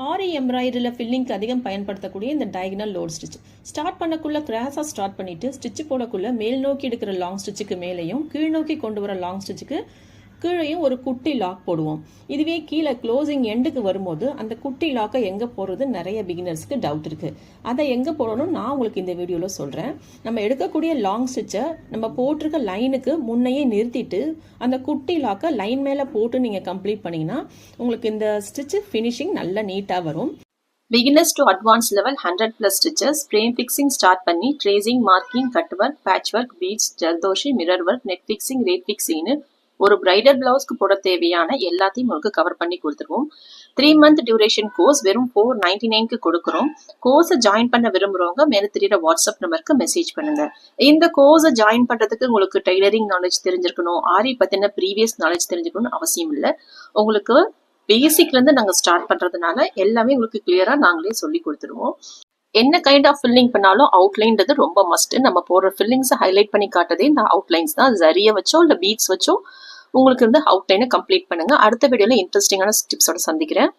ஆரி எம்ப்ராய்டரியில் ஃபில்லிங்க்கு அதிகம் பயன்படுத்தக்கூடிய இந்த டயகனல் லோட் ஸ்டிச் ஸ்டார்ட் பண்ணக்குள்ள கிராஸாக ஸ்டார்ட் பண்ணிட்டு ஸ்டிச் போடக்குள்ள மேல் நோக்கி எடுக்கிற லாங் ஸ்டிச்சுக்கு மேலேயும் கீழ் நோக்கி கொண்டு வர லாங் ஸ்டிச்சுக்கு கீழையும் ஒரு குட்டி லாக் போடுவோம். இதுவே கீழே க்ளோசிங் எண்டுக்கு வரும்போது அந்த குட்டி லாக்கை எங்கே போடுறது நிறைய பிகினர்ஸ்க்கு டவுட் இருக்குது. அதை எங்கே போடணும் நான் உங்களுக்கு இந்த வீடியோவில் சொல்கிறேன். நம்ம எடுக்கக்கூடிய லாங் ஸ்டிச்சை நம்ம போட்டிருக்க லைனுக்கு முன்னையே நிறுத்திட்டு அந்த குட்டி லாக்கை லைன் மேலே போட்டு நீங்கள் கம்ப்ளீட் பண்ணிங்கன்னா உங்களுக்கு இந்த ஸ்டிச்சு ஃபினிஷிங் நல்லா நீட்டாக வரும். Beginners to advance level 100+ stitches frame fixing start பண்ணி tracing, marking, cut work, patch work, beads, zardozi, mirror work, net fixing, rate ஃபிக்ஸிங்னு ஒரு பிரைடல் பிளவுஸ்க்கு போட தேவையான எல்லாத்தையும் உங்களுக்கு கவர் பண்ணி கொடுத்துருவோம். 3 month டியூரேஷன் கோர்ஸ் வெறும் 499க்கு கொடுக்குறோம். கோர்ஸை ஜாயின் பண்ண விரும்புகிறவங்க மேலே தெரியுற வாட்ஸ்அப் நம்பருக்கு மெசேஜ் பண்ணுங்க. இந்த கோர்ஸை ஜாயின் பண்ணுறதுக்கு உங்களுக்கு டெய்லரிங் நாலேஜ் தெரிஞ்சிருக்கணும், ஆரி பற்றின ப்ரீவியஸ் நாலேஜ் தெரிஞ்சுக்கணும்னு அவசியம் இல்லை. உங்களுக்கு பேசிக்லேருந்து நாங்கள் ஸ்டார்ட் பண்ணுறதுனால எல்லாமே உங்களுக்கு கிளியராக நாங்களே சொல்லி கொடுத்துருவோம். என்ன கைண்ட் ஆஃப் ஃபில்லிங் பண்ணாலும் அவுட்லைன்றது ரொம்ப மஸ்ட். நம்ம போடுற ஃபில்லிங்ஸை ஹைலைட் பண்ணி காட்டுறதே இந்த அவுட்லைன்ஸ் தான். ஜரியை வச்சோ இல்லை பீட்ஸ் வச்சோ உங்களுக்கு அவுட்லைனை கம்ப்ளீட் பண்ணுங்க. அடுத்த வீடியோவில் இன்ட்ரெஸ்டிங்கான டிப்ஸோட சந்திக்கிறேன்.